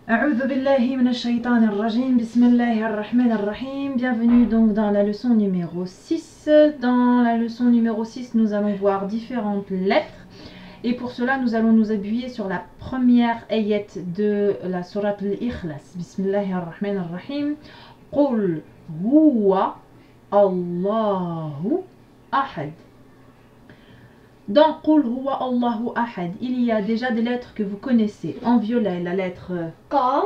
A'udhu billahi minash shaitanir rajim, bismillahir rahmanir rahim. Bienvenue donc dans la leçon numéro 6. Dans la leçon numéro 6, nous allons voir différentes lettres. Et pour cela, nous allons nous appuyer sur la première ayat de la sourate al-Ikhlas. Bismillahir rahmanir rahim. Qul huwa Allahu ahad. Dans Qul huwa Allahu ahad, il y a déjà des lettres que vous connaissez. En violet, la lettre Qaf.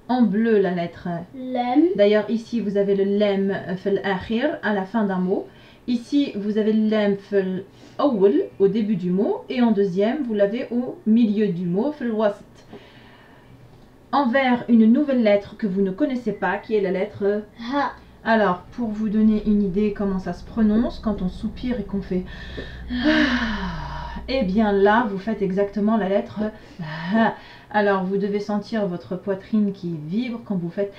En bleu, la lettre Lam. D'ailleurs, ici, vous avez le lam fil akhir, à la fin d'un mot. Ici, vous avez le lam fil awwal, au début du mot. Et en deuxième, vous l'avez au milieu du mot, fil wasat. En vert, une nouvelle lettre que vous ne connaissez pas, qui est la lettre Ha. Alors, pour vous donner une idée comment ça se prononce, quand on soupire et qu'on fait eh bien là, vous faites exactement la lettre ha. Alors, vous devez sentir votre poitrine qui vibre quand vous faites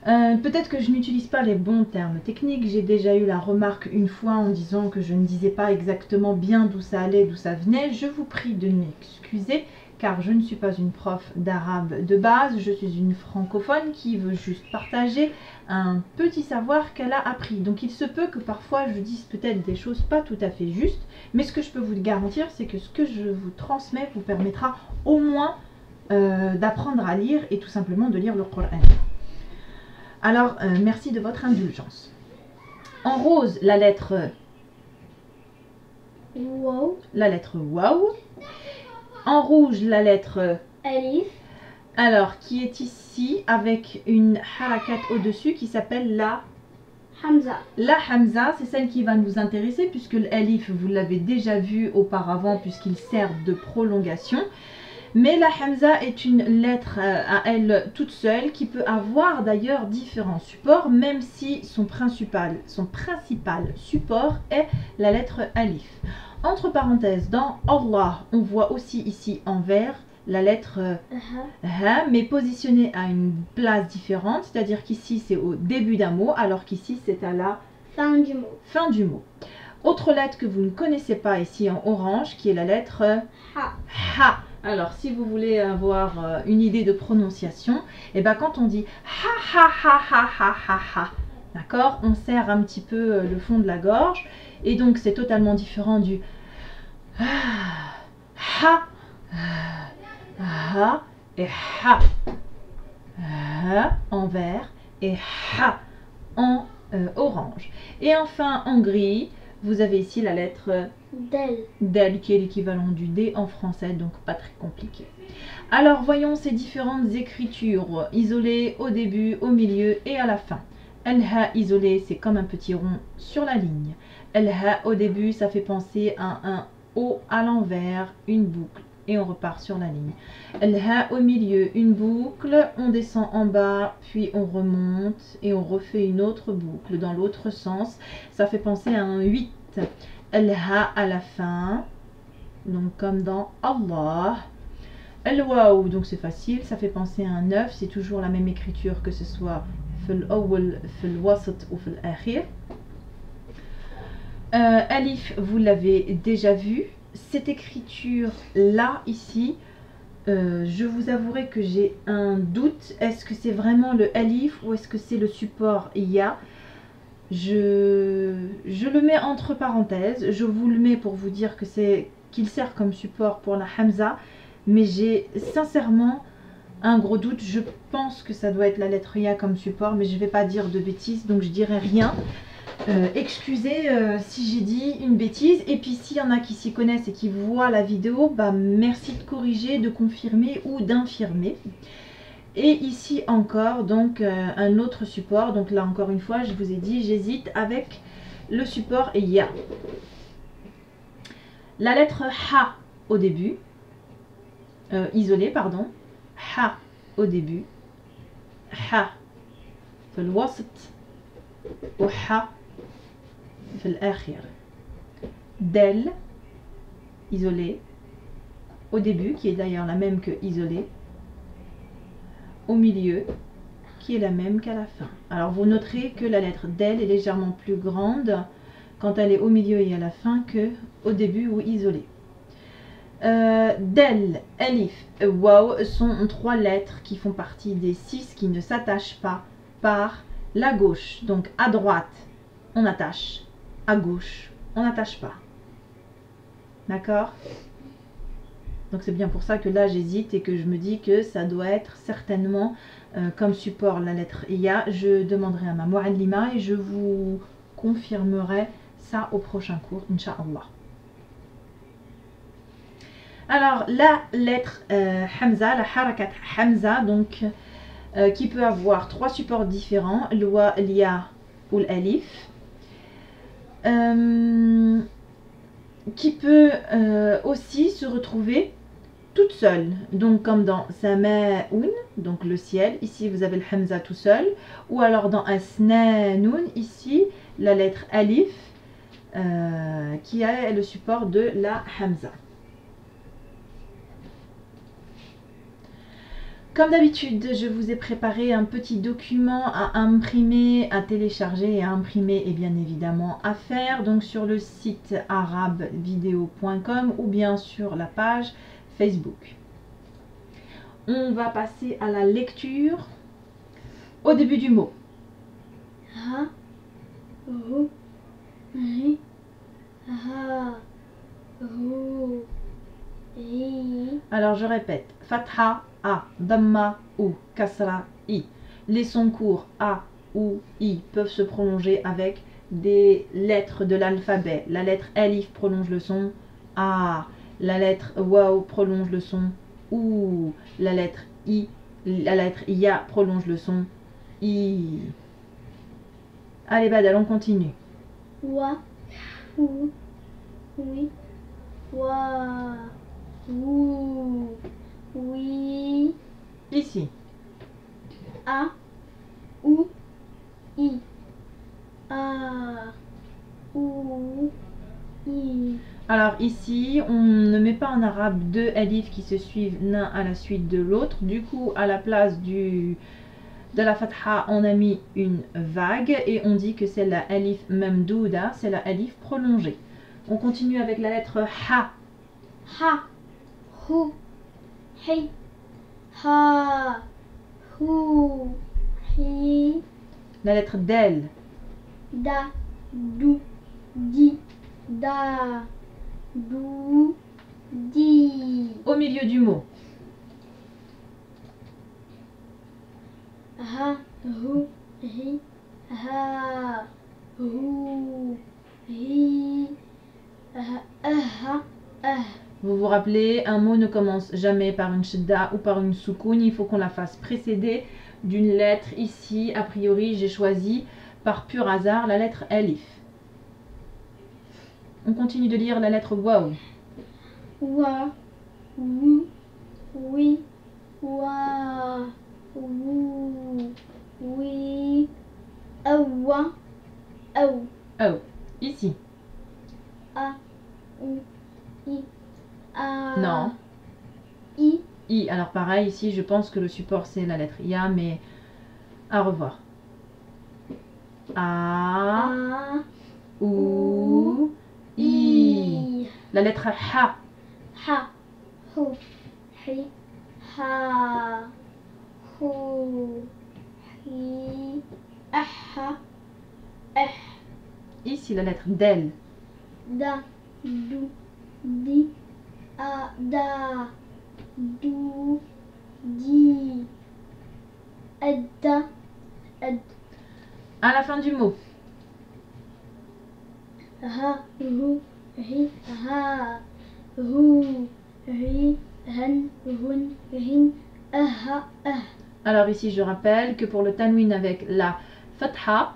peut-être que je n'utilise pas les bons termes techniques. J'ai déjà eu la remarque une fois en disant que je ne disais pas exactement bien d'où ça allait, d'où ça venait. Je vous prie de m'excuser, car je ne suis pas une prof d'arabe de base, je suis une francophone qui veut juste partager un petit savoir qu'elle a appris. Donc il se peut que parfois je dise peut-être des choses pas tout à fait justes, mais ce que je peux vous garantir, c'est que ce que je vous transmets vous permettra au moins d'apprendre à lire et tout simplement de lire le Coran. Alors, merci de votre indulgence. En rose, la lettre Waw. Waw. En rouge, la lettre Alif. alors qui est ici avec une harakat au-dessus qui s'appelle la Hamza. La Hamza, c'est celle qui va nous intéresser puisque l'alif, vous l'avez déjà vu auparavant puisqu'il sert de prolongation. Mais la Hamza est une lettre à elle toute seule qui peut avoir d'ailleurs différents supports, même si son principal support est la lettre alif. Entre parenthèses, dans Allah, on voit aussi ici en vert la lettre ha, mais positionnée à une place différente, c'est-à-dire qu'ici c'est au début d'un mot, alors qu'ici c'est à la Fin du mot. fin du mot. Autre lettre que vous ne connaissez pas ici en orange, qui est la lettre Ha. ha. Alors, si vous voulez avoir une idée de prononciation, et ben quand on dit ha ha ha ha ha ha ha, d'accord, on serre un petit peu le fond de la gorge, et donc c'est totalement différent du ha, ha et ha. Ha en vert et ha en orange. Et enfin en gris, vous avez ici la lettre Del. Del qui est l'équivalent du D en français, donc pas très compliqué. Alors voyons ces différentes écritures isolées au début, au milieu et à la fin. El-Ha isolé, c'est comme un petit rond sur la ligne. El-Ha au début, ça fait penser à un O à l'envers, une boucle, et on repart sur la ligne. El-Ha au milieu, une boucle, on descend en bas, puis on remonte et on refait une autre boucle dans l'autre sens. Ça fait penser à un 8. El-Ha à la fin, donc comme dans Allah. El-Waw, donc c'est facile, ça fait penser à un 9, c'est toujours la même écriture que ce soit fil awwal, fil wasat ou fil akhir. Alif, vous l'avez déjà vu. Cette écriture là, ici, je vous avouerai que j'ai un doute. Est-ce que c'est vraiment le alif ou est-ce que c'est le support ya? Je le mets entre parenthèses. Je vous le mets pour vous dire que qu'il sert comme support pour la Hamza. Mais j'ai sincèrement un gros doute. Je pense que ça doit être la lettre ya comme support. Mais je ne vais pas dire de bêtises, donc je dirai rien. Excusez si j'ai dit une bêtise, et puis s'il y en a qui s'y connaissent et qui voient la vidéo, bah merci de corriger, de confirmer ou d'infirmer. Et ici encore donc un autre support, donc là encore une fois je vous ai dit j'hésite avec le support ya. La lettre ha au début, isolée pardon, ha au début, ha fil wasat ou ha fil akhir. Del isolé au début, qui est d'ailleurs la même que isolé, au milieu, qui est la même qu'à la fin. Alors vous noterez que la lettre del est légèrement plus grande quand elle est au milieu et à la fin que au début ou isolée. Del, Alif, Waw sont 3 lettres qui font partie des 6 qui ne s'attachent pas par la gauche. Donc à droite, on attache. À gauche, on n'attache pas. D'accord? Donc c'est bien pour ça que là j'hésite et que je me dis que ça doit être certainement comme support la lettre Ya. Je demanderai à ma Muallima et je vous confirmerai ça au prochain cours, Inch'Allah. Alors la lettre Hamza, la harakat Hamza, donc qui peut avoir 3 supports différents, le Wa, l'Ya ou l'Alif. Qui peut aussi se retrouver toute seule, donc comme dans Sama'un, donc le ciel, ici vous avez le Hamza tout seul, ou alors dans Asnanoun, ici la lettre Alif qui est le support de la Hamza. Comme d'habitude, je vous ai préparé un petit document à imprimer, à télécharger et à imprimer et bien évidemment à faire donc sur le site arabevideo.com ou bien sur la page Facebook. On va passer à la lecture au début du mot. Ha, ru, ri, ha, ru, ri. Alors je répète, fatha, a, damma, ou, kasra, i. Les sons courts a ou i peuvent se prolonger avec des lettres de l'alphabet. La lettre alif prolonge le son a, la lettre waw prolonge le son ou, la lettre ya prolonge le son i. Allez Badal, on continue. Wa, ou, oui, wa, ou, oui. Ici. A, ou, i. A, ou, i. Alors ici, on ne met pas en arabe 2 alifs qui se suivent l'un à la suite de l'autre. Du coup, à la place de la fatha, on a mis une vague et on dit que c'est la alif mamdouda, c'est la alif prolongée. On continue avec la lettre ha. Ha, hu, hi, ha, hu, hi. La lettre del. Da, du, di, da, du, di. Au milieu du mot. Ha, hu, hi, ha, hu, hi, ha, Vous vous rappelez, un mot ne commence jamais par une shidda ou par une soukoun. Il faut qu'on la fasse précéder d'une lettre. Ici, a priori, j'ai choisi par pur hasard la lettre alif. On continue de lire la lettre waw. wa, wu, oui, wa, wu, oui, awa, aw, Oh, ici. a, u, i, a. Non. I, I. Alors pareil, ici, je pense que le support c'est la lettre ya, mais à revoir. A, a, ou, i. La lettre ha. ha, hu, hi, ha, hu, hi, ha, Ici, la lettre del. da, du, di, a, da, du, di, adda, ad, À la fin du mot. ha, hu, hi, ha, hu, hi, han, hun, hin, ha, Alors ici, je rappelle que pour le tanwin avec la fatha,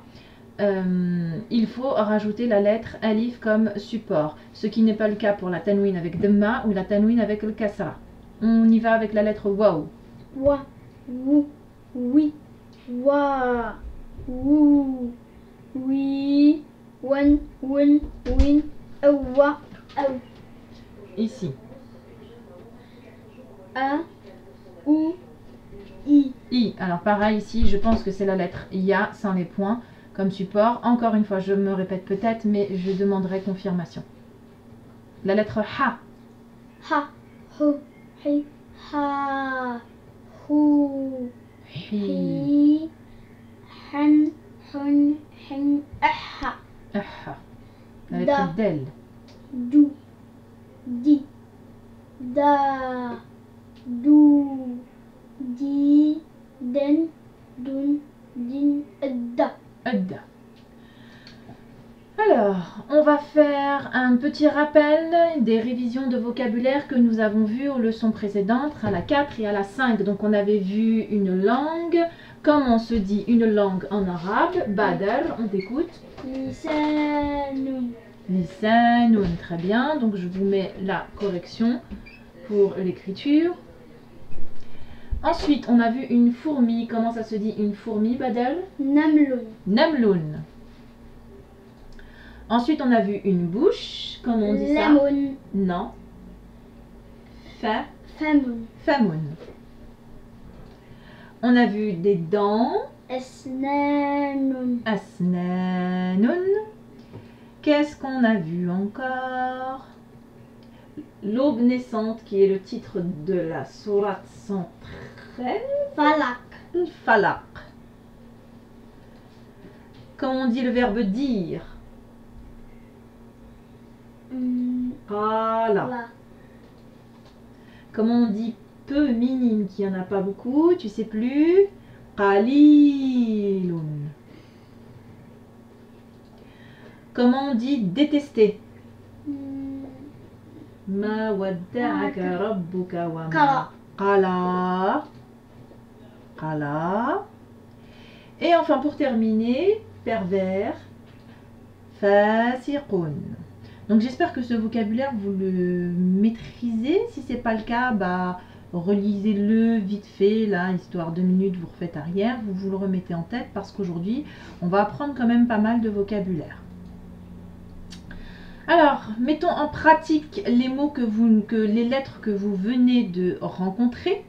il faut rajouter la lettre alif comme support, ce qui n'est pas le cas pour la tanwin avec damma ou la tanwin avec le kasra. On y va avec la lettre waw. wa, wu, oui, wa, wu, oui, wan, win, win, awa, aw, Ici. a, ou, i. I. Alors pareil ici, je pense que c'est la lettre ya sans les points comme support. Encore une fois, je me répète peut-être, mais je demanderai confirmation. La lettre ha. Ha, hu, hi, ha, hu, Hi. hi, han, hun, hen, ha, Ah. La Da. lettre del. du, di, da, du, di, den, dun, din, da. Ad. Alors, on va faire un petit rappel des révisions de vocabulaire que nous avons vues aux leçons précédentes, à la 4 et à la 5. Donc, on avait vu une langue. Comment se dit une langue en arabe? Badr, on t'écoute. Lisanun. Lisanun, très bien. Donc, je vous mets la correction pour l'écriture. Ensuite, on a vu une fourmi. Comment ça se dit une fourmi, Badr? Namlun. Namloun. Ensuite, on a vu une bouche. Comment on dit ça? Lamun. Non. Fa. Famun. Famoun. On a vu des dents. Asnanun. Asnanun. Qu'est-ce qu'on a vu encore? L'aube naissante, qui est le titre de la sourate 113. Falak. Falaq. Comment on dit le verbe dire? Qala. La. Comment on dit peu minime, qui en a pas beaucoup, tu sais plus? Qalilun. Comment on dit détester? Ma wadda'aka rabbuka wa ma qala. Qala. Et enfin pour terminer, pervers, fasiqun. Donc j'espère que ce vocabulaire vous le maîtrisez. Si c'est pas le cas, bah relisez-le vite fait, là, histoire 2 minutes, vous refaites arrière, vous le remettez en tête parce qu'aujourd'hui, on va apprendre quand même pas mal de vocabulaire. Alors, mettons en pratique les mots les lettres que vous venez de rencontrer.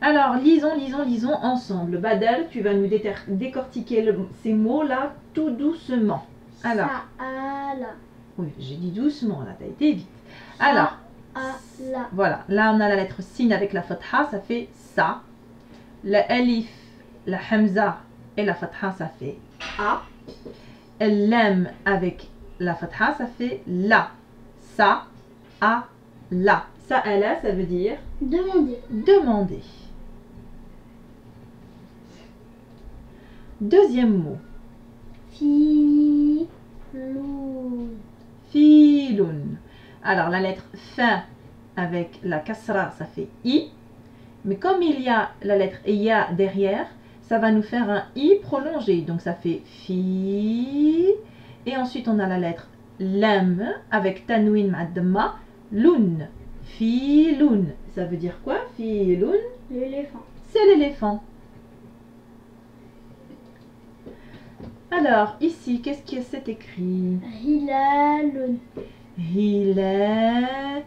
Alors, lisons ensemble. Badal, tu vas nous décortiquer ces mots-là tout doucement. Alors, Sa'ala. oui, j'ai dit doucement, là, t'as été vite. Alors, Sa'ala. voilà, là on a la lettre sin avec la fatha, ça fait sa. La alif, la hamza et la fatha, ça fait a. El lam avec la fatha, ça fait la. Sa, a, la. Sa'ala, ça veut dire Demandez. demander. Deuxième mot, Filun. filun. Alors la lettre fin avec la kasra, ça fait i. Mais comme il y a la lettre ya derrière, ça va nous faire un i prolongé. Donc ça fait fi. Et ensuite on a la lettre lam avec tanwin ma'adma, lun. Filun. Ça veut dire quoi? Filun, L'éléphant. c'est l'éléphant. Alors ici, qu'est-ce que c'est écrit? Hilalun. Hilalun.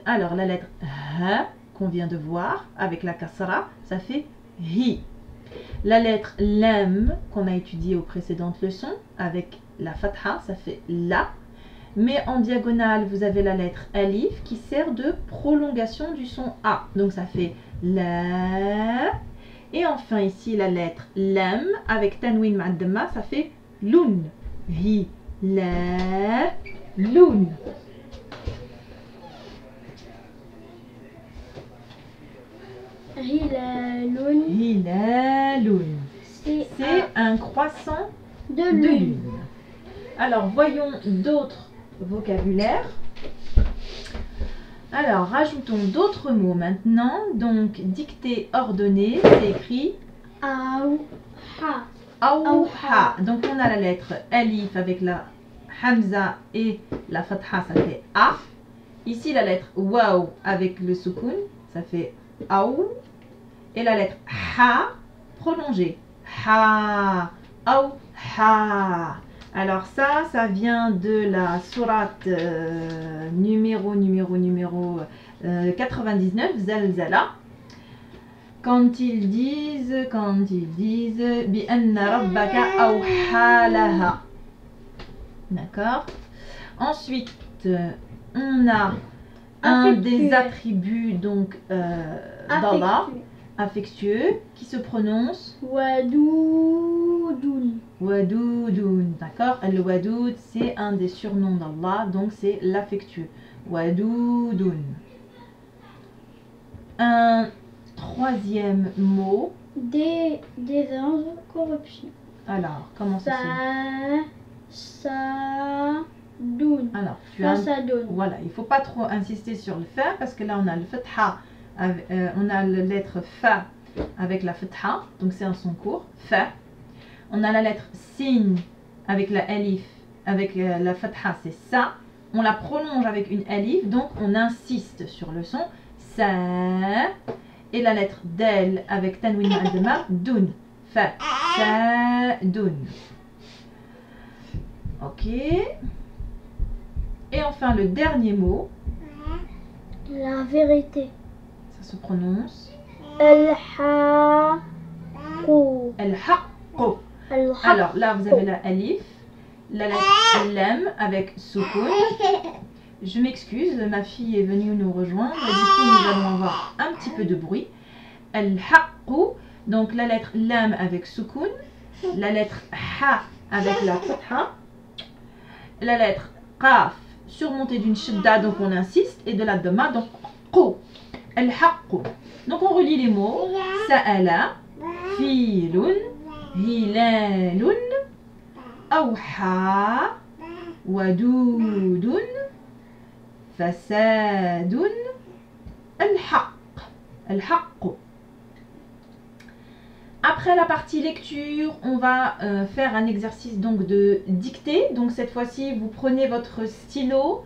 Alors la lettre ha qu'on vient de voir avec la kasra, ça fait hi. La lettre lam qu'on a étudiée aux précédentes leçons avec la fatha, ça fait la. Mais en diagonale, vous avez la lettre alif qui sert de prolongation du son a. Donc ça fait la. Et enfin ici la lettre lam avec tanwin ma'adma, ça fait lun. Hi la lun. Hilalun. Hilalun. C'est C'est un croissant de de lune. lune. Alors voyons d'autres vocabulaires. Alors rajoutons d'autres mots maintenant. Donc dictée ordonnée, c'est écrit Auha. Awha. Donc on a la lettre alif avec la hamza et la fatha, ça fait a. Ici la lettre waw avec le soukoun, ça fait aou. Et la lettre ha prolongée, ha, awha. Alors ça vient de la sourate numéro 99, Zalzala. Quand ils disent bi anna rabbaka awha laha. D'accord. Ensuite, on a un des Affectueux. attributs donc d'Allah, affectueux, qui se prononce Wadoudun. Wadoudun, d'accord? Al-Wadoud, c'est un des surnoms d'Allah, donc c'est l'affectueux. Wadoudun. Un troisième mot. Des incorruptions. Alors, comment ça se Fasadoun. Alors, tu as Fasadoun. voilà, il ne faut pas trop insister sur le fa parce que là on a le fatha, on a la lettre fa avec la fatha, donc c'est un son court, fa. On a la lettre sin avec la alif, avec la fatha, c'est ça. On la prolonge avec une alif, donc on insiste sur le son sa. Et la lettre del avec tanwin al-dama, dun, fa, sa, dun. Ok. Et enfin le dernier mot, La vérité. ça se prononce Al-Haqq. al-haqq. Al-Haqq. Alors là vous avez la alif, la lettre lam avec soukoun. Je m'excuse, ma fille est venue nous rejoindre et du coup nous allons avoir un petit peu de bruit. Al-haqq, donc la lettre lam avec soukoun, la lettre ha avec la fatha, la lettre qaf surmontée d'une shidda, donc on insiste, et de la dhamma, donc qu. Al-haqq. Donc on relit les mots. Sa'ala, filun, hilalun, awha, wadoudun, fasadun, al-haqq. Al-haqq. Après la partie lecture, on va faire un exercice donc de dictée. Donc cette fois-ci, vous prenez votre stylo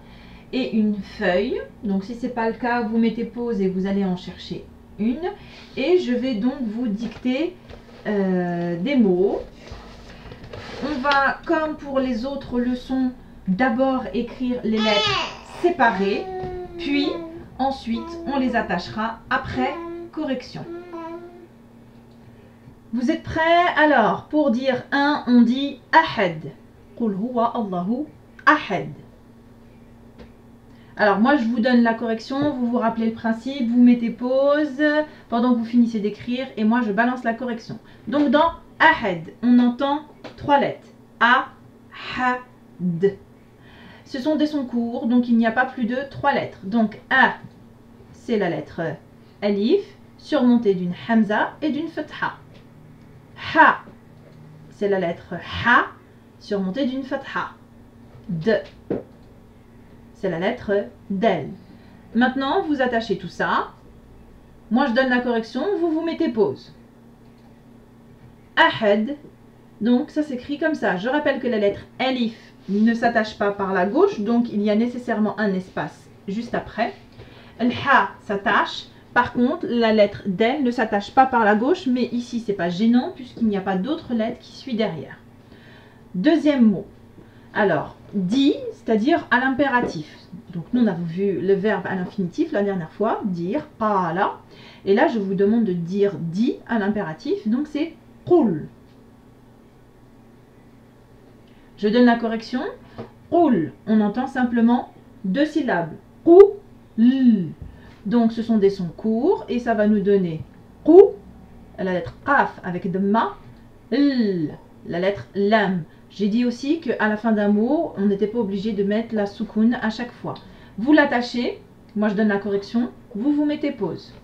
et une feuille. Donc si ce n'est pas le cas, vous mettez pause et vous allez en chercher une. Et je vais donc vous dicter des mots. On va, comme pour les autres leçons, d'abord écrire les lettres séparées. Puis ensuite, on les attachera après correction. Vous êtes prêts? Alors, pour dire un, on dit Ahad. Qul huwa Allahu Ahad. Alors, moi, je vous donne la correction. Vous vous rappelez le principe. Vous mettez pause pendant que vous finissez d'écrire. Et moi, je balance la correction. Donc, dans Ahad, on entend 3 lettres. A, Ha, D. Ce sont des sons courts. Donc, il n'y a pas plus de 3 lettres. Donc, A, c'est la lettre Alif, surmontée d'une Hamza et d'une Fatha. Ha, c'est la lettre Ha, surmontée d'une fatha. D, c'est la lettre Del. Maintenant, vous attachez tout ça. Moi, je donne la correction, vous vous mettez pause. Ahad, donc ça s'écrit comme ça. Je rappelle que la lettre Alif ne s'attache pas par la gauche, donc il y a nécessairement un espace juste après. Le Ha s'attache. Par contre, la lettre Del ne s'attache pas par la gauche, mais ici, c'est pas gênant puisqu'il n'y a pas d'autre lettre qui suit derrière. Deuxième mot. Alors, dit, c'est-à-dire à l'impératif. Donc, nous, on a vu le verbe à l'infinitif la dernière fois, dire, qala. Et là, je vous demande de dire dit à l'impératif, donc c'est qul. Je donne la correction. Qul, on entend simplement 2 syllabes. Qul. Donc, ce sont des sons courts et ça va nous donner Qu, la lettre Qaf avec Dhamma, L, la lettre Lam. J'ai dit aussi qu'à la fin d'un mot, on n'était pas obligé de mettre la soukoun à chaque fois. Vous l'attachez, moi je donne la correction, vous vous mettez pause.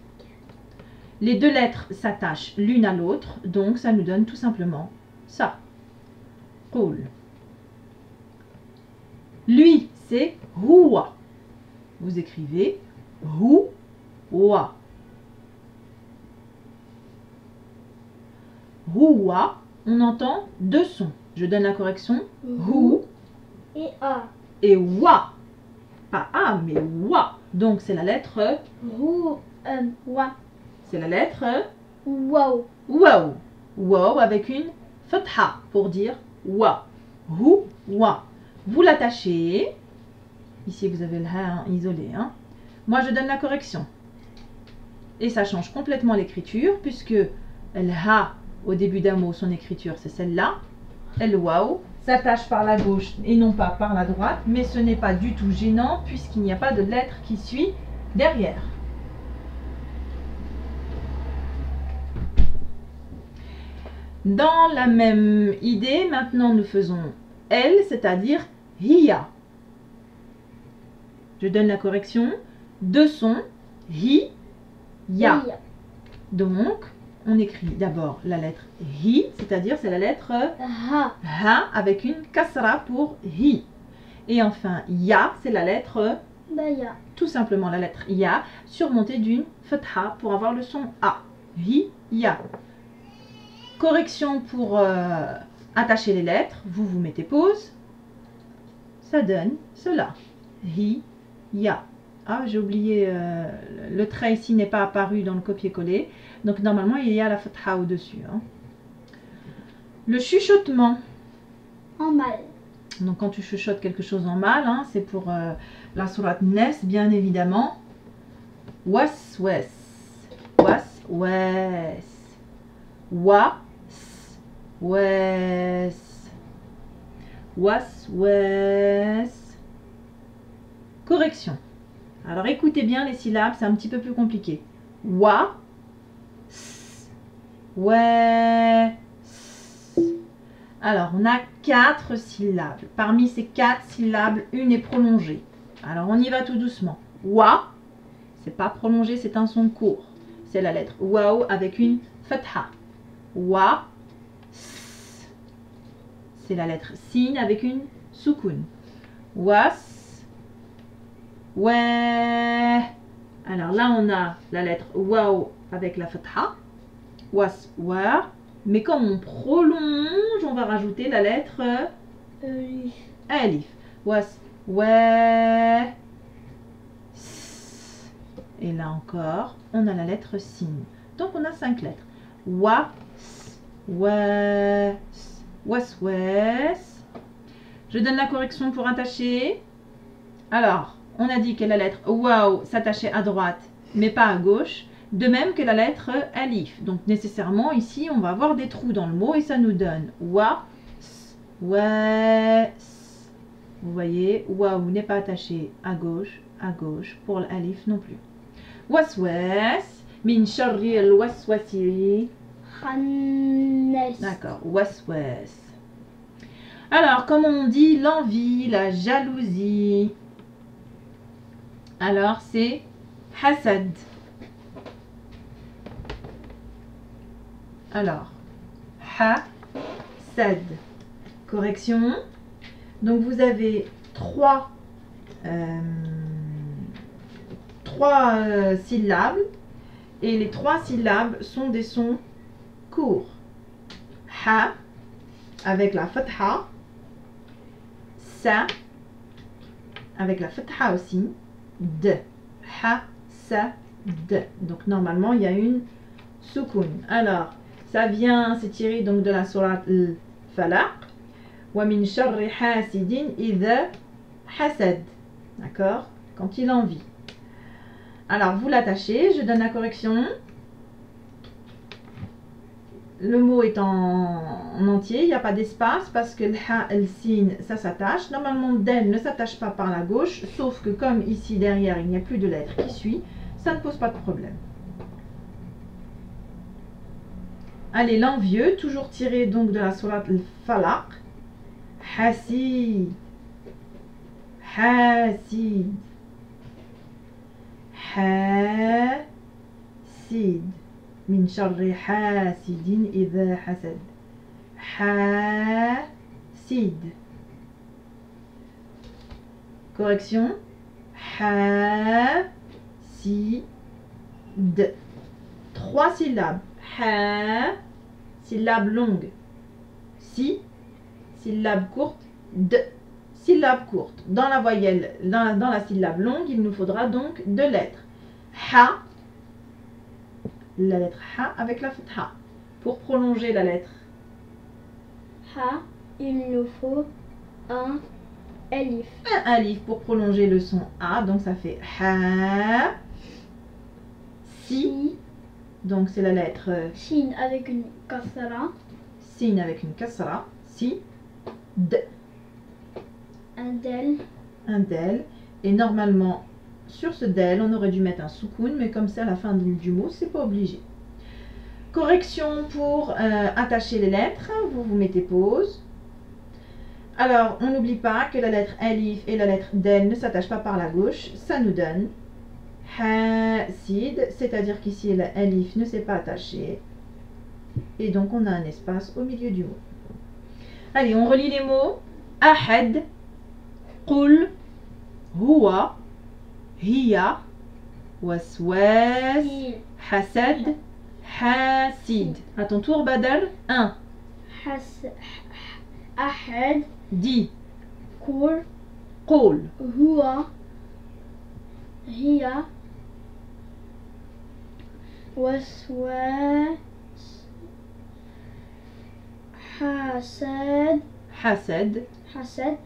Les 2 lettres s'attachent l'une à l'autre, donc ça nous donne tout simplement ça. Qul. Lui, c'est Huwa. Vous écrivez Huwa. Huwa, on entend 2 sons. Je donne la correction. Hu Et A. et wa. Pas A, mais wa. Donc c'est la lettre. Wa. C'est la lettre. Wow. Waw. Waw avec une fatha pour dire wa. Hu, wa. Vous l'attachez. Ici vous avez le ha isolé. Hein. Moi je donne la correction. Et ça change complètement l'écriture puisque le ha au début d'un mot, son écriture c'est celle-là. El waw, s'attache par la gauche et non pas par la droite, mais ce n'est pas du tout gênant puisqu'il n'y a pas de lettre qui suit derrière. Dans la même idée, maintenant nous faisons elle, c'est-à-dire hiya. Je donne la correction. Deux sons, hi, ya. Donc, on écrit d'abord la lettre hi, c'est-à-dire c'est la lettre Ha. ha avec une kasra pour hi. Et enfin, ya, c'est la lettre, Baya. tout simplement la lettre ya, surmontée d'une fatha pour avoir le son a. Hi, ya. Correction pour attacher les lettres, vous mettez pause. Ça donne cela. Hi, ya. Ah, j'ai oublié, le trait ici n'est pas apparu dans le copier-coller. Donc normalement, il y a la fatha au-dessus. Hein. Le chuchotement. En mal. Donc quand tu chuchotes quelque chose en mal, hein, c'est pour la sourate Nes, bien évidemment. Waswas. Waswas. Wa. Was. Waswas. Correction. Alors écoutez bien les syllabes, c'est un petit peu plus compliqué. Wa. S. Ouais. Alors, on a 4 syllabes. Parmi ces 4 syllabes, une est prolongée. Alors, on y va tout doucement. Wa, c'est pas prolongé, c'est un son court. C'est la lettre waw avec une fatha. Wa, s. C'est la lettre sin avec une soukoun. Was, ouais. Alors là, on a la lettre waw avec la fatha. Was, wa. Mais comme on prolonge, on va rajouter la lettre alif. Was, ouais. Et là encore, on a la lettre sin. Donc on a 5 lettres. Wa, ouais, was, wes. Je donne la correction pour attacher. Alors, on a dit que la lettre waw s'attachait à droite, mais pas à gauche. De même que la lettre alif. Donc nécessairement ici on va avoir des trous dans le mot et ça nous donne wa, s, wa, s. Vous voyez, waw n'est pas attaché à gauche pour l'alif non plus. Waswas, min sharri al waswasi. Khannas. D'accord, waswas. Alors comment on dit l'envie, la jalousie? Alors c'est hasad. Alors, ha, sad. Correction. Donc vous avez trois syllabes et les 3 syllabes sont des sons courts. Ha avec la fatha, sa avec la fatha aussi, d. Ha, sa, d. Donc normalement il y a une soukoun. Alors ça vient, c'est tiré donc de la sourate al-Falaq. Wa min sharri hasidin idha hasad. D'accord? Quand il envie. Alors vous l'attachez, je donne la correction. Le mot est en entier, il n'y a pas d'espace parce que le ha, el sin, ça s'attache. Normalement, den ne s'attache pas par la gauche, sauf que comme ici derrière il n'y a plus de lettre qui suit, ça ne pose pas de problème. Allez, l'envieux, toujours tiré donc de la sourate al-Falaq. Hasid. Hasid. Hasid. Min sharri hasidin idha hasad. Hasid. Correction. Hasid. 3 syllabes. Ha, syllabe longue. Si, syllabe courte. D, syllabe courte. Dans la voyelle, dans la syllabe longue, il nous faudra donc 2 lettres. Ha, la lettre ha avec la fatha. Pour prolonger la lettre Ha, il nous faut un alif. Un alif pour prolonger le son a. Donc ça fait ha. Si. Donc c'est la lettre Shin avec une kasra. sin avec une kasra. Si. D. Un del. Un del. Et normalement, sur ce del, on aurait dû mettre un soukoun, mais comme c'est à la fin du mot, c'est pas obligé. Correction pour attacher les lettres. Vous mettez pause. Alors, on n'oublie pas que la lettre alif et la lettre del ne s'attachent pas par la gauche. Ça nous donne hasid, c'est-à-dire qu'ici, la alif ne s'est pas attaché. Et donc, on a un espace au milieu du mot. Allez, on relit les mots. Ahad, qul, huwa, hiya, waswas, hasad, hasid. À ton tour, Badr. 1. Ahad. Dis. Qul. Qul. Huwa. Hiya. Waswas. Hasad. Hasad. Hasad.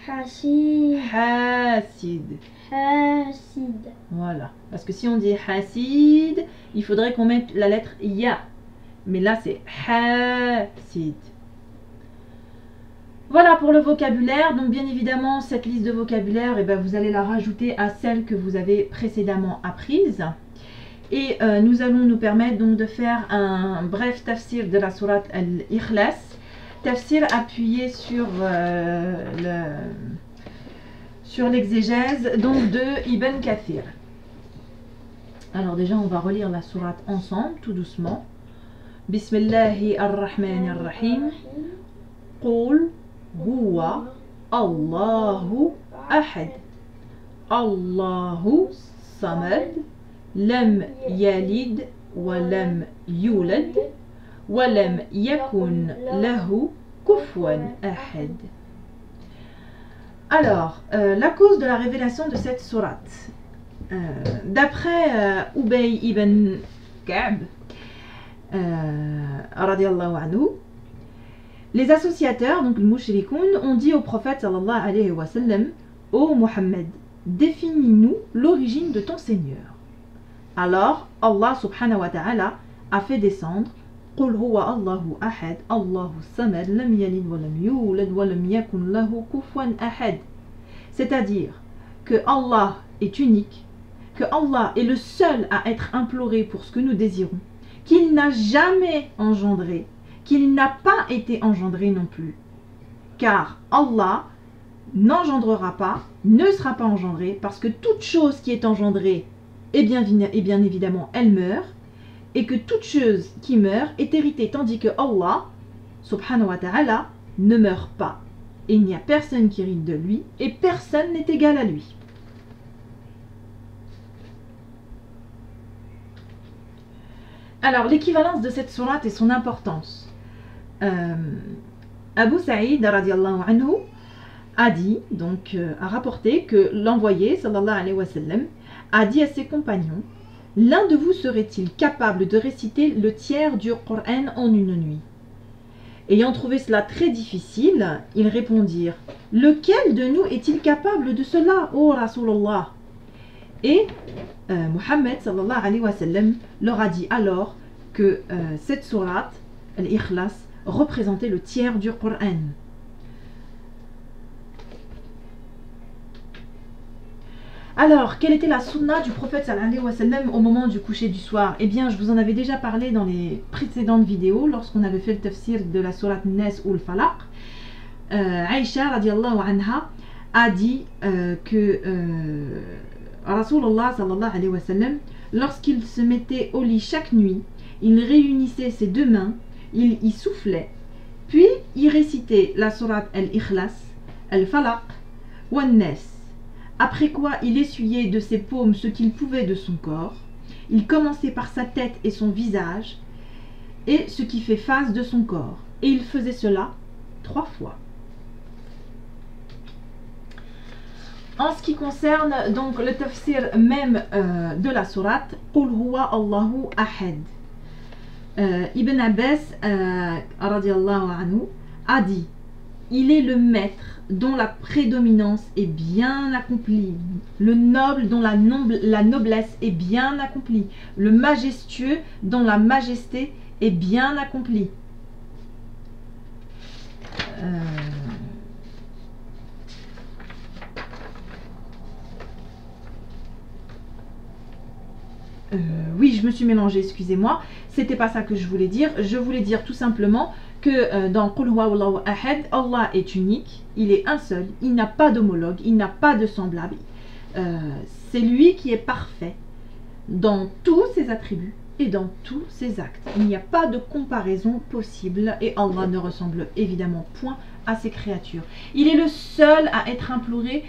Hasid. Hasid. Hasid. Voilà. Parce que si on dit hasid, il faudrait qu'on mette la lettre ya. Mais là, c'est hasid. Voilà pour le vocabulaire. Donc, bien évidemment, cette liste de vocabulaire, eh ben, vous allez la rajouter à celle que vous avez précédemment apprise. Et nous allons nous permettre donc de faire un bref tafsir de la sourate Al-Ikhlas. Tafsir appuyé sur l'exégèse donc de Ibn Kathir. Alors déjà, on va relire la sourate ensemble, tout doucement. Bismillahi ar-Rahmani ar-Rahim. Qul huwa Allahu ahad. Allahu samad. Lam yalid wa lam yulad. Wa lam yakun lahu kufuwan ahad. Alors, la cause de la révélation de cette sourate. D'après Ubay ibn Ka'b, radiallahu anhu, les associateurs, donc les mushrikoun, ont dit au prophète sallallahu alayhi wa sallam: Ô Muhammad, définis-nous l'origine de ton Seigneur. Alors, Allah subhanahu wa ta'ala a fait descendre Qul huwa Allahu ahad, Allahu samad, lam yalid wa lam yulad wa lam yakun lahu kufuwan ahad. C'est-à-dire que Allah est unique, que Allah est le seul à être imploré pour ce que nous désirons, qu'il n'a jamais engendré, qu'il n'a pas été engendré non plus. Car Allah n'engendrera pas, ne sera pas engendré, parce que toute chose qui est engendrée, et bien évidemment, elle meurt, et que toute chose qui meurt est héritée, tandis que Allah, subhanahu wa ta'ala, ne meurt pas. Et il n'y a personne qui hérite de lui, et personne n'est égal à lui. Alors, l'équivalence de cette sourate et son importance. Abu Sa'id, radiallahu anhu, a dit, donc a rapporté que l'envoyé, sallallahu alayhi wa sallam, a dit à ses compagnons: l'un de vous serait-il capable de réciter le tiers du Coran en une nuit? Ayant trouvé cela très difficile, ils répondirent: lequel de nous est-il capable de cela, ô Rasulallah? Et Muhammad sallallahu alayhi wa sallam leur a dit alors que cette sourate, Al-Ikhlas, représentait le tiers du Coran. Alors, quelle était la sunna du prophète sallallahu alayhi wa sallam au moment du coucher du soir? Eh bien, je vous en avais déjà parlé dans les précédentes vidéos, lorsqu'on avait fait le tafsir de la sourate Nas ou le Falaq. Aïcha, radiallahu anha, a dit que Rasulullah sallallahu alayhi wa sallam, lorsqu'il se mettait au lit chaque nuit, il réunissait ses deux mains, il y soufflait, puis il récitait la sourate Al-Ikhlas, Al-Falaq ou An-Nas. Après quoi, il essuyait de ses paumes ce qu'il pouvait de son corps. Il commençait par sa tête et son visage, et ce qui fait face de son corps. Et il faisait cela 3 fois. En ce qui concerne donc le tafsir même de la sourate, Qul huwa Allahu ahad. Ibn Abbas, radiallahu anhu, a dit: il est le maître dont la prédominance est bien accomplie, le noble dont la noblesse est bien accomplie, le majestueux dont la majesté est bien accomplie. Oui, je me suis mélangée, excusez-moi. C'était pas ça que je voulais dire. Je voulais dire tout simplement que dans Qul Huwa Allahu Ahad, Allah est unique, il est un seul, il n'a pas d'homologue, il n'a pas de semblable. C'est lui qui est parfait dans tous ses attributs et dans tous ses actes. Il n'y a pas de comparaison possible et Allah ne ressemble évidemment point à ses créatures. Il est le seul à être imploré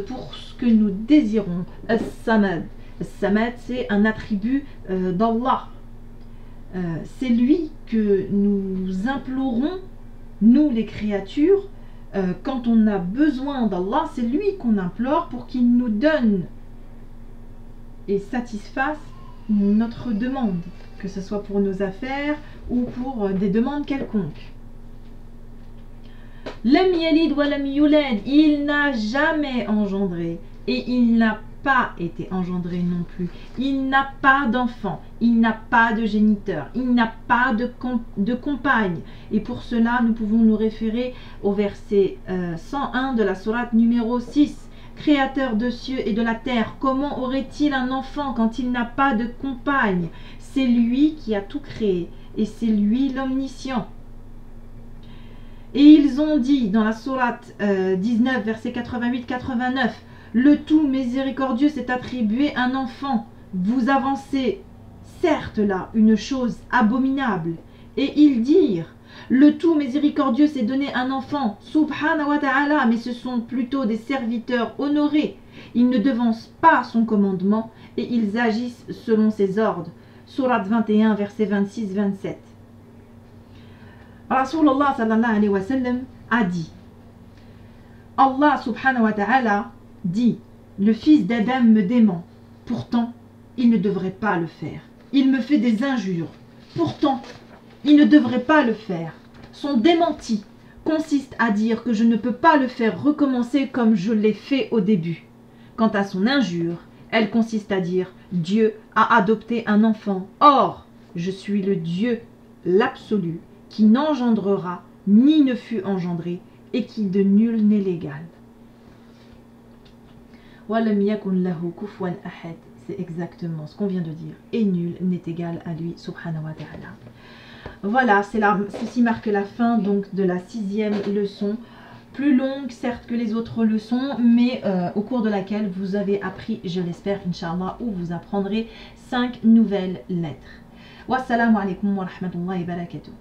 pour ce que nous désirons. As-Samad. As-Samad, c'est un attribut d'Allah. C'est lui que nous implorons, nous les créatures, quand on a besoin d'Allah, c'est lui qu'on implore pour qu'il nous donne et satisfasse notre demande, que ce soit pour nos affaires ou pour des demandes quelconques. Lam yalid wa lam yulad, il n'a jamais engendré et il n'a pas été engendré non plus. Il n'a pas d'enfant, il n'a pas de géniteur, il n'a pas de compagne. Et pour cela, nous pouvons nous référer au verset 101 de la sourate numéro 6. Créateur de cieux et de la terre, comment aurait-il un enfant quand il n'a pas de compagne? C'est lui qui a tout créé et c'est lui l'omniscient. Et ils ont dit dans la sourate 19, verset 88-89, le tout miséricordieux s'est attribué un enfant. Vous avancez certes là une chose abominable. Et ils dirent, le tout miséricordieux s'est donné un enfant, subhanahu wa ta'ala, mais ce sont plutôt des serviteurs honorés. Ils ne devancent pas son commandement et ils agissent selon ses ordres. Sourate 21, verset 26-27. Rasulullah sallallahu alayhi wa sallam a dit, Allah subhanahu wa ta'ala dit, le fils d'Adam me dément, pourtant il ne devrait pas le faire. Il me fait des injures, pourtant il ne devrait pas le faire. Son démenti consiste à dire que je ne peux pas le faire recommencer comme je l'ai fait au début. Quant à son injure, elle consiste à dire Dieu a adopté un enfant. Or, je suis le Dieu, l'absolu, qui n'engendrera ni ne fut engendré et qui de nul n'est l'égal. Walam yakun lahu kufuwan ahad. C'est exactement ce qu'on vient de dire. Et nul n'est égal à lui, subhanahu wa ta'ala. Voilà, ceci marque la fin donc de la 6e leçon. Plus longue certes que les autres leçons, mais au cours de laquelle vous avez appris, je l'espère, Inch'Allah, où vous apprendrez 5 nouvelles lettres. Wassalamu alaikum wa rahmatullahi wa barakatuh.